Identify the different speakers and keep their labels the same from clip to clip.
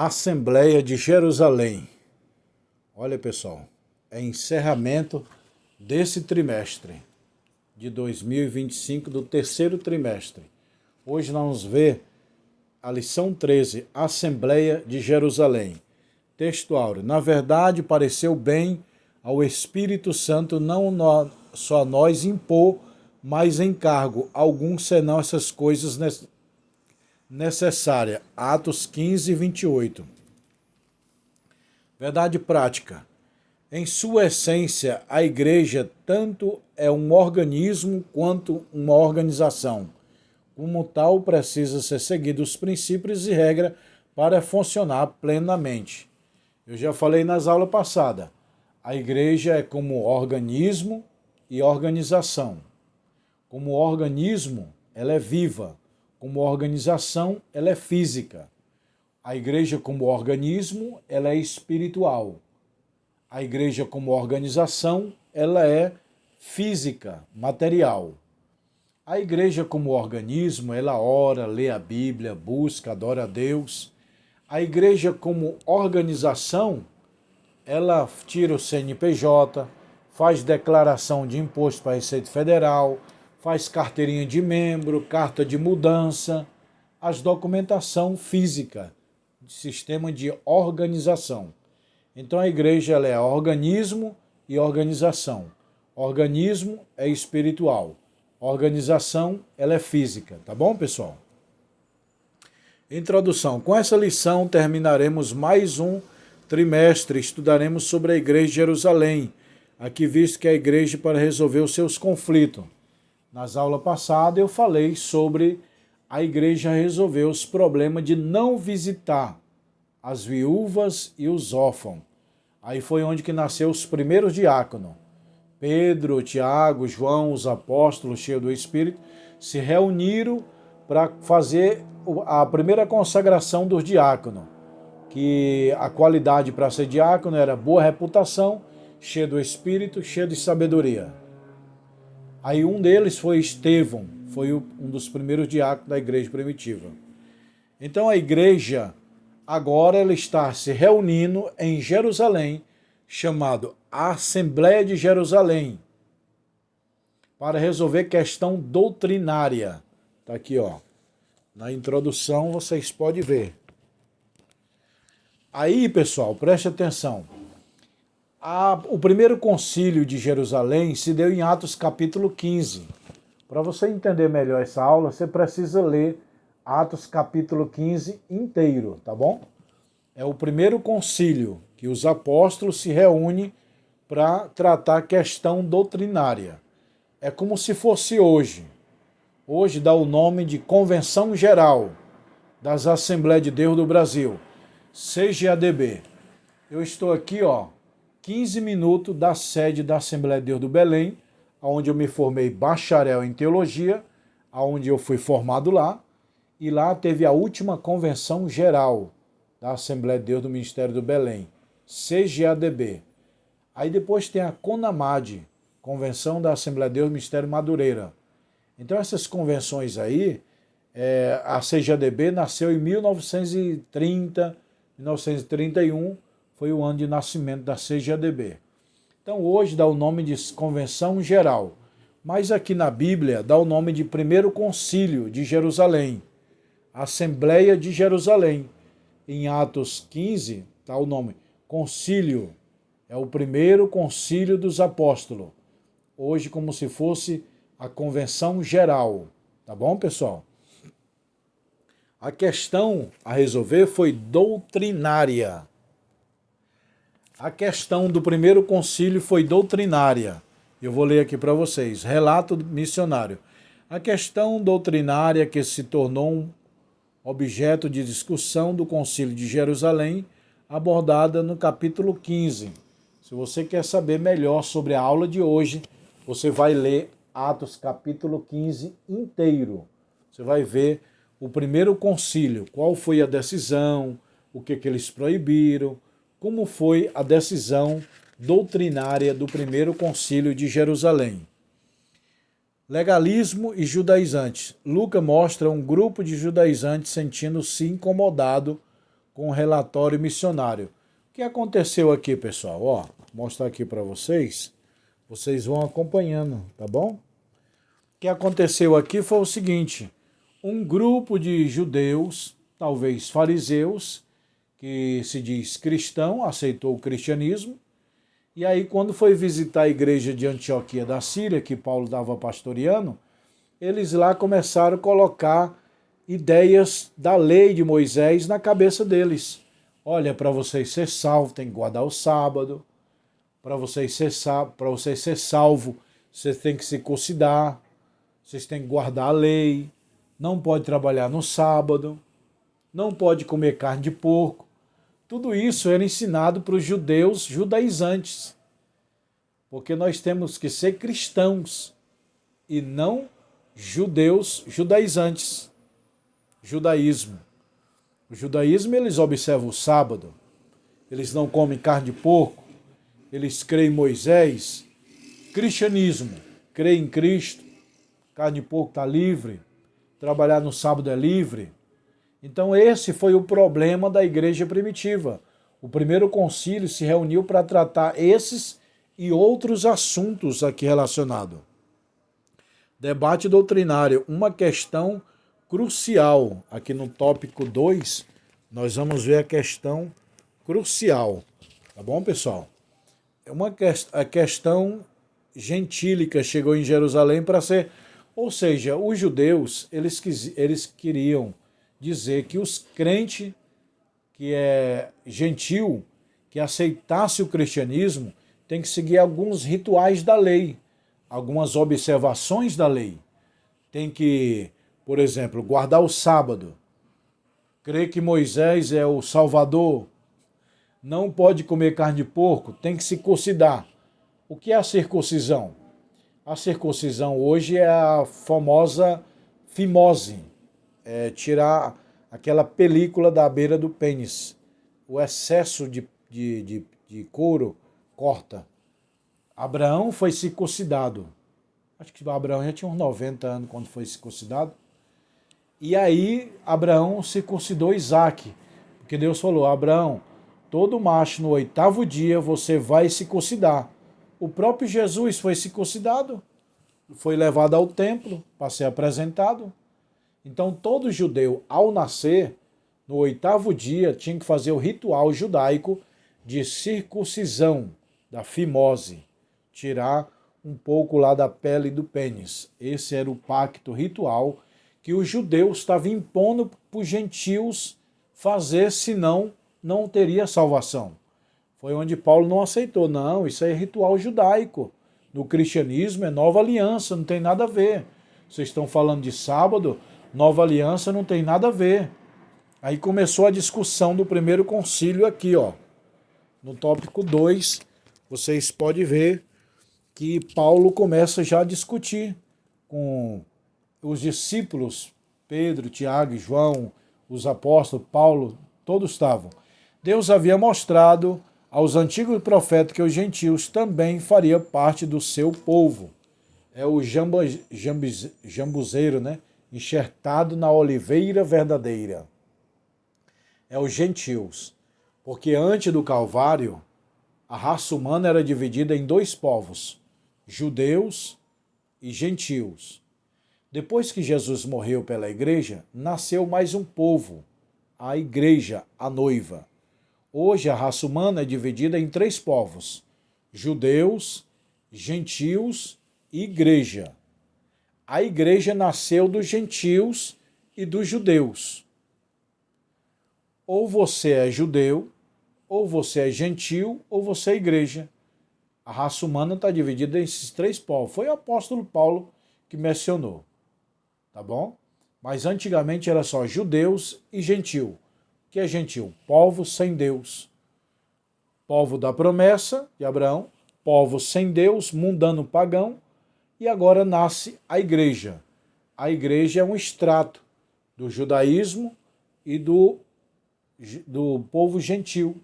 Speaker 1: Assembleia de Jerusalém. Olha, pessoal, é encerramento desse trimestre de 2025, do terceiro trimestre. Hoje nós vamos ver a lição 13, Assembleia de Jerusalém. Texto áureo. Na verdade, pareceu bem ao Espírito Santo não só nós impor, mas encargo algum senão essas coisas necessárias. Atos 15 e 28. Verdade prática. Em sua essência, a igreja tanto é um organismo quanto uma organização. Como tal, precisa ser seguido os princípios e regras para funcionar plenamente. Eu já falei nas aulas passadas. A igreja é como organismo e organização. Como organismo, ela é viva. Como organização, ela é física. A igreja como organismo, ela é espiritual. A igreja como organização, ela é física, material. A igreja como organismo, ela ora, lê a Bíblia, busca, adora a Deus. A igreja como organização, ela tira o CNPJ, faz declaração de imposto para a Receita Federal, faz carteirinha de membro, carta de mudança, as documentação física, sistema de organização. Então a igreja ela é organismo e organização. Organismo é espiritual. Organização ela é física. Tá bom, pessoal? Introdução. Com essa lição terminaremos mais um trimestre. Estudaremos sobre a igreja de Jerusalém. Aqui visto que é a igreja para resolver os seus conflitos. Nas aulas passadas eu falei sobre a igreja resolver os problemas de não visitar as viúvas e os órfãos. Aí foi onde que nasceu os primeiros diáconos. Pedro, Tiago, João, os apóstolos cheios do Espírito, se reuniram para fazer a primeira consagração dos diáconos. Que a qualidade para ser diácono era boa reputação, cheio do Espírito, cheio de sabedoria. Aí um deles foi Estevão, foi um dos primeiros diáconos da igreja primitiva. Então a igreja agora ela está se reunindo em Jerusalém, chamado Assembleia de Jerusalém, para resolver questão doutrinária. Está aqui, ó. Na introdução vocês podem ver. Aí, pessoal, preste atenção. O primeiro concílio de Jerusalém se deu em Atos capítulo 15. Para você entender melhor essa aula, você precisa ler Atos capítulo 15 inteiro, tá bom? É o primeiro concílio que os apóstolos se reúnem para tratar questão doutrinária. É como se fosse hoje. Hoje dá o nome de Convenção Geral das Assembleias de Deus do Brasil, CGADB. Eu estou aqui, ó, 15 minutos da sede da Assembleia de Deus do Belém, onde eu me formei bacharel em teologia, onde eu fui formado lá, e lá teve a última convenção geral da Assembleia de Deus do Ministério do Belém, CGADB. Aí depois tem a CONAMAD, Convenção da Assembleia de Deus do Ministério Madureira. Então essas convenções aí, a CGADB nasceu em 1930, 1931, foi o ano de nascimento da CGADB. Então hoje dá o nome de Convenção Geral, mas aqui na Bíblia dá o nome de Primeiro Concílio de Jerusalém, Assembleia de Jerusalém. Em Atos 15 está o nome Concílio, é o primeiro concílio dos apóstolos. Hoje como se fosse a Convenção Geral, tá bom, pessoal? A questão a resolver foi doutrinária. A questão do primeiro concílio foi doutrinária. Eu vou ler aqui para vocês. Relato missionário. A questão doutrinária que se tornou um objeto de discussão do Concílio de Jerusalém, abordada no capítulo 15. Se você quer saber melhor sobre a aula de hoje, você vai ler Atos capítulo 15 inteiro. Você vai ver o primeiro concílio, qual foi a decisão, o que eles proibiram, como foi a decisão doutrinária do primeiro concílio de Jerusalém. Legalismo e judaizantes. Lucas mostra um grupo de judaizantes sentindo-se incomodado com o relatório missionário. O que aconteceu aqui, pessoal? Ó, vou mostrar aqui para vocês. Vocês vão acompanhando, tá bom? O que aconteceu aqui foi o seguinte: um grupo de judeus, talvez fariseus, que se diz cristão, aceitou o cristianismo, e aí quando foi visitar a igreja de Antioquia da Síria, que Paulo estava pastoreando, eles lá começaram a colocar ideias da lei de Moisés na cabeça deles. Olha, para vocês ser salvo, tem que guardar o sábado. Para vocês ser salvo, vocês têm que se circuncidar. Vocês têm que guardar a lei. Não pode trabalhar no sábado. Não pode comer carne de porco. Tudo isso era ensinado para os judeus judaizantes. Porque nós temos que ser cristãos e não judeus judaizantes. Judaísmo. O judaísmo, eles observam o sábado, eles não comem carne de porco, eles creem em Moisés. Cristianismo, creem em Cristo, carne de porco está livre, trabalhar no sábado é livre. Então esse foi o problema da igreja primitiva. O primeiro concílio se reuniu para tratar esses e outros assuntos aqui relacionados. Debate doutrinário, uma questão crucial. Aqui no tópico 2, nós vamos ver a questão crucial. Tá bom, pessoal? A questão gentílica chegou em Jerusalém para ser... Ou seja, os judeus, eles queriam dizer que os crentes, que é gentil, que aceitasse o cristianismo, tem que seguir alguns rituais da lei, algumas observações da lei. Tem que, por exemplo, guardar o sábado, crer que Moisés é o Salvador, não pode comer carne de porco, tem que se circuncidar. O que é a circuncisão? A circuncisão hoje é a famosa fimose, é tirar aquela película da beira do pênis. O excesso de couro corta. Abraão foi circuncidado. Acho que Abraão já tinha uns 90 anos quando foi circuncidado. E aí Abraão circuncidou Isaac. Porque Deus falou: Abraão, todo macho no 8º dia você vai circuncidar. O próprio Jesus foi circuncidado, foi levado ao templo para ser apresentado. Então todo judeu, ao nascer, no 8º dia, tinha que fazer o ritual judaico de circuncisão, da fimose, tirar um pouco lá da pele do pênis. Esse era o pacto ritual que os judeus estavam impondo para os gentios fazer, senão não teria salvação. Foi onde Paulo não aceitou. Não, isso aí é ritual judaico. No cristianismo é nova aliança, não tem nada a ver. Vocês estão falando de sábado, nova aliança não tem nada a ver. Aí começou a discussão do primeiro concílio aqui, ó. No tópico 2, vocês podem ver que Paulo começa já a discutir com os discípulos, Pedro, Tiago e João, os apóstolos, Paulo, todos estavam. Deus havia mostrado aos antigos profetas que os gentios também faria parte do seu povo. É o jambuzeiro, né? Enxertado na oliveira verdadeira. É os gentios. Porque antes do Calvário, a raça humana era dividida em 2 povos, judeus e gentios. Depois que Jesus morreu pela igreja, nasceu mais um povo, a igreja, a noiva. Hoje a raça humana é dividida em 3 povos, judeus, gentios e igreja. A igreja nasceu dos gentios e dos judeus. Ou você é judeu, ou você é gentil, ou você é igreja. A raça humana está dividida em esses 3 povos. Foi o apóstolo Paulo que mencionou. Tá bom? Mas antigamente era só judeus e gentil. O que é gentil? Povo sem Deus. Povo da promessa de Abraão, povo sem Deus, mundano pagão, e agora nasce a igreja. A igreja é um extrato do judaísmo e do povo gentil.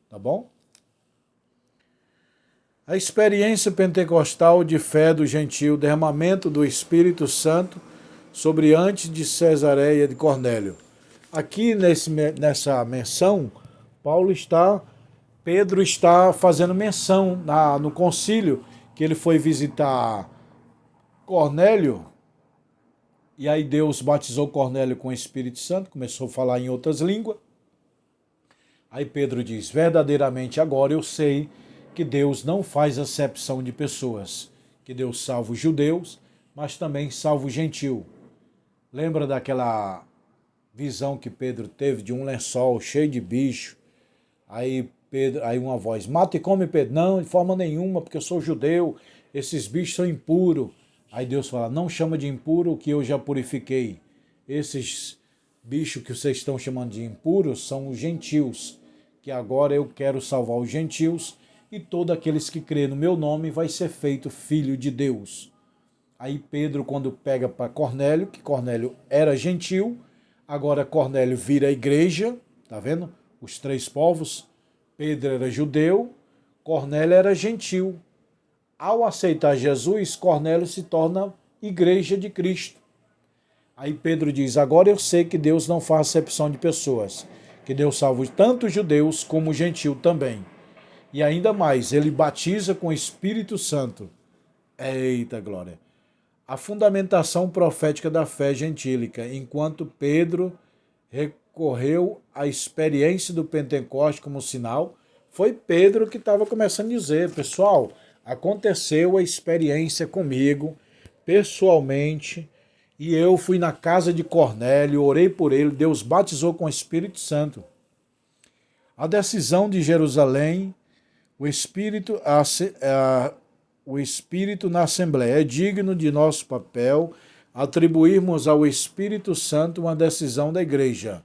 Speaker 1: Tá bom? A experiência pentecostal de fé do gentil, derramamento do Espírito Santo sobre antes de Cesareia de Cornélio. aqui nessa menção, Pedro está fazendo menção no concílio que ele foi visitar Cornélio, e aí Deus batizou Cornélio com o Espírito Santo, começou a falar em outras línguas. Aí Pedro diz: verdadeiramente agora eu sei que Deus não faz acepção de pessoas, que Deus salva os judeus, mas também salva o gentil. Lembra daquela visão que Pedro teve de um lençol cheio de bicho? Aí uma voz: mata e come, Pedro. Não, de forma nenhuma, porque eu sou judeu, esses bichos são impuros. Aí Deus fala: não chama de impuro o que eu já purifiquei. Esses bichos que vocês estão chamando de impuros são os gentios, que agora eu quero salvar os gentios, e todos aqueles que crêem no meu nome vai ser feito filho de Deus. Aí Pedro, quando pega para Cornélio, que Cornélio era gentil, agora Cornélio vira a igreja, tá vendo? Os três povos. Pedro era judeu, Cornélio era gentil. Ao aceitar Jesus, Cornélio se torna igreja de Cristo. Aí Pedro diz: agora eu sei que Deus não faz acepção de pessoas, que Deus salva tanto os judeus como o gentil também. E ainda mais, ele batiza com o Espírito Santo. Eita glória! A fundamentação profética da fé gentílica, enquanto Pedro recorreu à experiência do Pentecoste como sinal, foi Pedro que estava começando a dizer: pessoal, aconteceu a experiência comigo, pessoalmente, e eu fui na casa de Cornélio, orei por ele, Deus batizou com o Espírito Santo. A decisão de Jerusalém, o Espírito na Assembleia. É digno de nosso papel atribuirmos ao Espírito Santo uma decisão da igreja.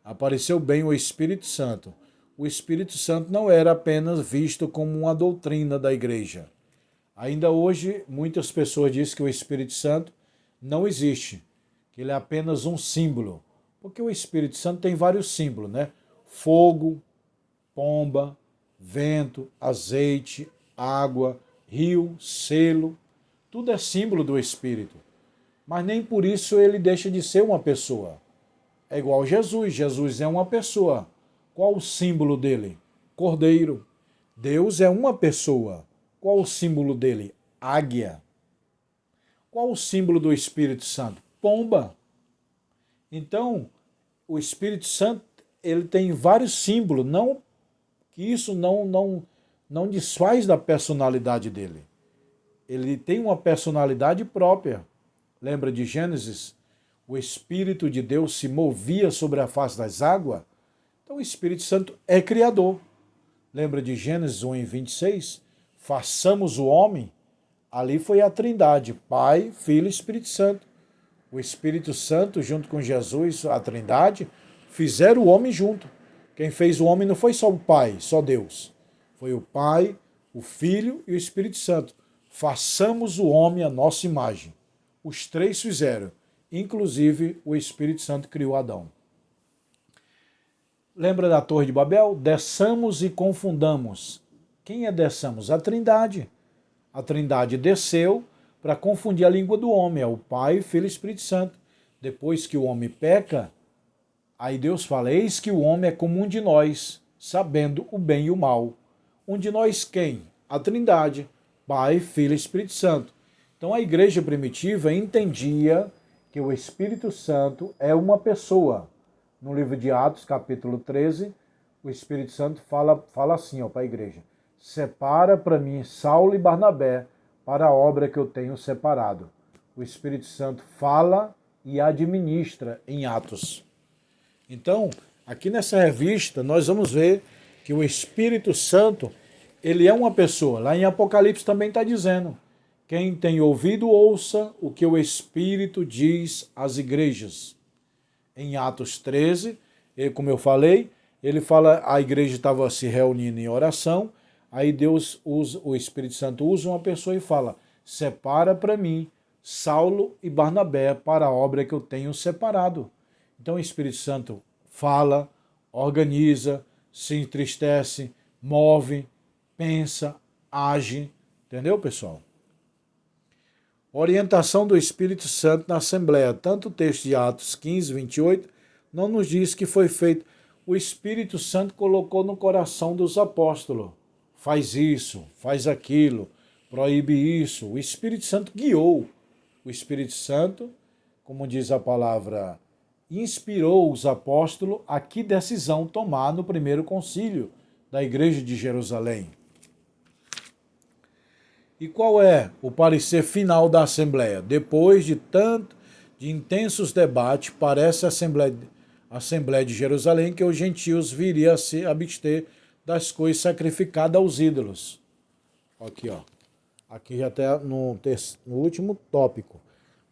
Speaker 1: Apareceu bem o Espírito Santo. O Espírito Santo não era apenas visto como uma doutrina da igreja. Ainda hoje, muitas pessoas dizem que o Espírito Santo não existe, que ele é apenas um símbolo. Porque o Espírito Santo tem vários símbolos, né? Fogo, pomba, vento, azeite, água, rio, selo, tudo é símbolo do Espírito. Mas nem por isso ele deixa de ser uma pessoa. É igual Jesus, Jesus é uma pessoa. Qual o símbolo dele? Cordeiro. Deus é uma pessoa. Qual o símbolo dele? Águia. Qual o símbolo do Espírito Santo? Pomba. Então, o Espírito Santo, ele tem vários símbolos, não que isso não desfaz da personalidade dele. Ele tem uma personalidade própria. Lembra de Gênesis? O Espírito de Deus se movia sobre a face das águas. Então o Espírito Santo é criador. Lembra de Gênesis 1:26? Façamos o homem. Ali foi a Trindade, Pai, Filho e Espírito Santo. O Espírito Santo, junto com Jesus, a Trindade, fizeram o homem junto. Quem fez o homem não foi só o Pai, só Deus. Foi o Pai, o Filho e o Espírito Santo. Façamos o homem à nossa imagem. Os três fizeram. Inclusive, o Espírito Santo criou Adão. Lembra da Torre de Babel? Desçamos e confundamos. Quem é desçamos? A Trindade. A Trindade desceu para confundir a língua do homem. É o Pai, Filho e Espírito Santo. Depois que o homem peca, aí Deus fala: eis que o homem é como um de nós, sabendo o bem e o mal. Um de nós quem? A Trindade. Pai, Filho e Espírito Santo. Então a igreja primitiva entendia que o Espírito Santo é uma pessoa. No livro de Atos, capítulo 13, o Espírito Santo fala assim para a igreja: separa para mim Saulo e Barnabé para a obra que eu tenho separado. O Espírito Santo fala e administra em Atos. Então, aqui nessa revista, nós vamos ver que o Espírito Santo, ele é uma pessoa. Lá em Apocalipse também está dizendo: quem tem ouvido, ouça o que o Espírito diz às igrejas. Em Atos 13, como eu falei, ele fala, a igreja estava se reunindo em oração, aí Deus usa, o Espírito Santo usa uma pessoa e fala: separa para mim Saulo e Barnabé para a obra que eu tenho separado. Então o Espírito Santo fala, organiza, se entristece, move, pensa, age. Entendeu, pessoal? Orientação do Espírito Santo na Assembleia. Tanto o texto de Atos 15, 28, Não nos diz que foi feito. O Espírito Santo colocou no coração dos apóstolos. Faz isso, faz aquilo, proíbe isso. O Espírito Santo guiou. O Espírito Santo, como diz a palavra, inspirou os apóstolos a que decisão tomar no primeiro concílio da Igreja de Jerusalém. E qual é o parecer final da Assembleia? Depois de intensos debates, parece a Assembleia de Jerusalém que os gentios viriam a se abster das coisas sacrificadas aos ídolos. Aqui, ó. Aqui já está no último tópico.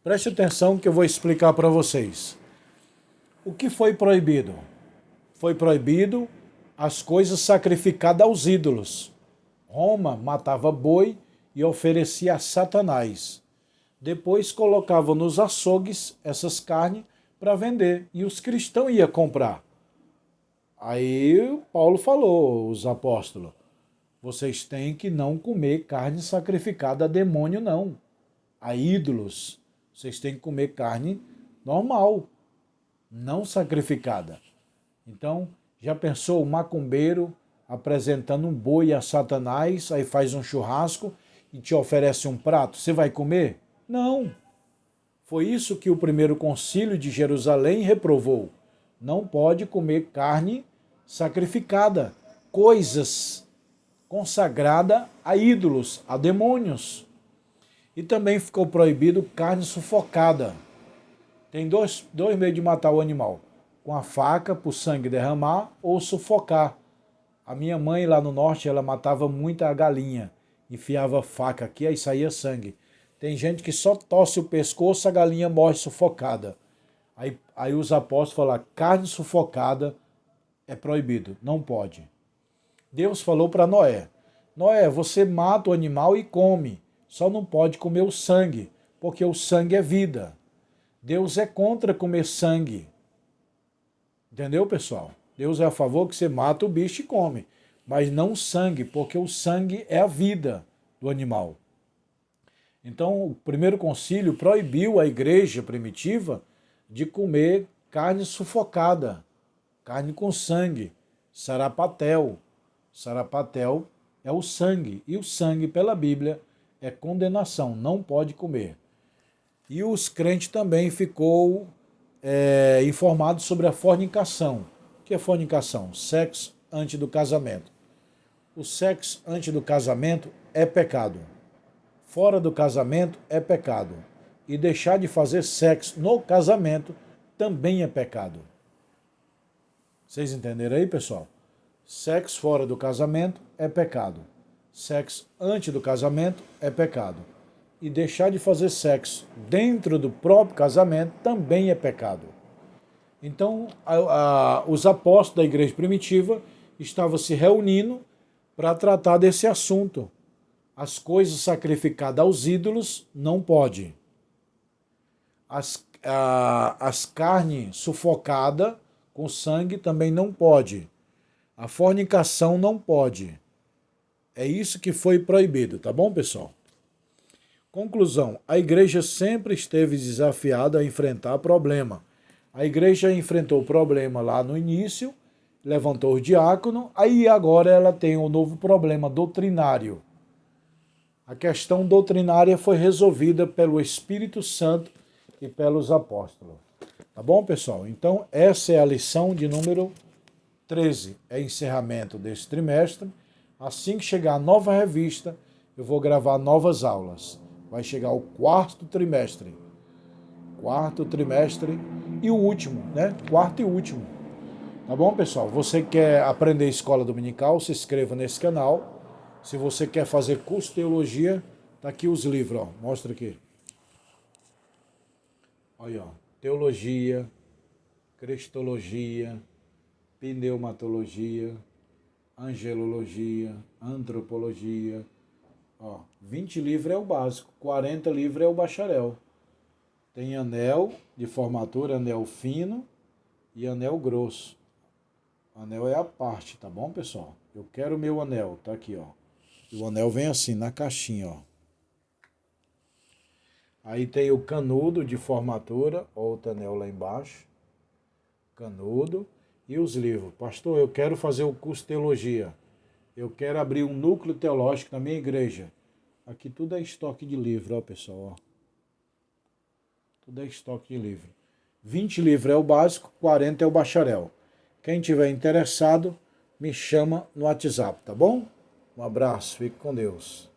Speaker 1: Preste atenção que eu vou explicar para vocês. O que foi proibido? Foi proibido as coisas sacrificadas aos ídolos. Roma matava boi e oferecia a Satanás. Depois colocava nos açougues essas carnes para vender e os cristãos iam comprar. Aí Paulo falou, os apóstolos, vocês têm que não comer carne sacrificada a demônio, não. A ídolos. Vocês têm que comer carne normal, não sacrificada. Então, já pensou o macumbeiro apresentando um boi a Satanás, aí faz um churrasco e te oferece um prato? Você vai comer? Não. Foi isso que o primeiro concílio de Jerusalém reprovou. Não pode comer carne sacrificada, coisas consagradas a ídolos, a demônios. E também ficou proibido carne sufocada. Tem dois meios de matar o animal. Com a faca, para o sangue derramar, ou sufocar. A minha mãe lá no norte, ela matava muita galinha. Enfiava a faca aqui, aí saía sangue. Tem gente que só torce o pescoço, a galinha morre sufocada. Aí os apóstolos falaram, carne sufocada é proibido, não pode. Deus falou para Noé, Noé, você mata o animal e come, só não pode comer o sangue, porque o sangue é vida. Deus é contra comer sangue. Entendeu, pessoal? Deus é a favor que você mata o bicho e come, mas não o sangue, porque o sangue é a vida do animal. Então, o primeiro concílio proibiu a igreja primitiva de comer carne sufocada, carne com sangue, sarapatel. Sarapatel é o sangue, e o sangue, pela Bíblia, é condenação, não pode comer. E os crentes também ficou informados sobre a fornicação. O que é fornicação? Sexo antes do casamento. O sexo antes do casamento é pecado. Fora do casamento é pecado. E deixar de fazer sexo no casamento também é pecado. Vocês entenderam aí, pessoal? Sexo fora do casamento é pecado. Sexo antes do casamento é pecado. E deixar de fazer sexo dentro do próprio casamento também é pecado. Então, os apóstolos da igreja primitiva estavam se reunindo para tratar desse assunto. As coisas sacrificadas aos ídolos não pode. As carnes sufocadas com sangue também não pode. A fornicação não pode. É isso que foi proibido, tá bom, pessoal? Conclusão, a igreja sempre esteve desafiada a enfrentar problema. A igreja enfrentou o problema lá no início, levantou o diácono, aí agora ela tem um novo problema doutrinário. A questão doutrinária foi resolvida pelo Espírito Santo e pelos apóstolos. Tá bom, pessoal? Então, essa é a lição de número 13. É encerramento desse trimestre. Assim que chegar a nova revista, eu vou gravar novas aulas. Vai chegar o quarto trimestre. Quarto trimestre e o último, né? Quarto e último. Tá bom, pessoal? Você quer aprender escola dominical, se inscreva nesse canal. Se você quer fazer curso de teologia, tá aqui os livros, ó. Mostra aqui. Olha, ó. Teologia, cristologia, pneumatologia, angelologia, antropologia. Ó, 20 livros é o básico, 40 livros é o bacharel. Tem anel de formatura, anel fino e anel grosso. Anel é a parte, tá bom, pessoal? Eu quero o meu anel, tá aqui, ó. E o anel vem assim, na caixinha, ó. Aí tem o canudo de formatura, outro anel lá embaixo. Canudo e os livros. Pastor, eu quero fazer o curso de teologia. Eu quero abrir um núcleo teológico na minha igreja. Aqui tudo é estoque de livro, ó pessoal. Ó. Tudo é estoque de livro. 20 livros é o básico, 40 é o bacharel. Quem tiver interessado, me chama no WhatsApp, tá bom? Um abraço, fique com Deus.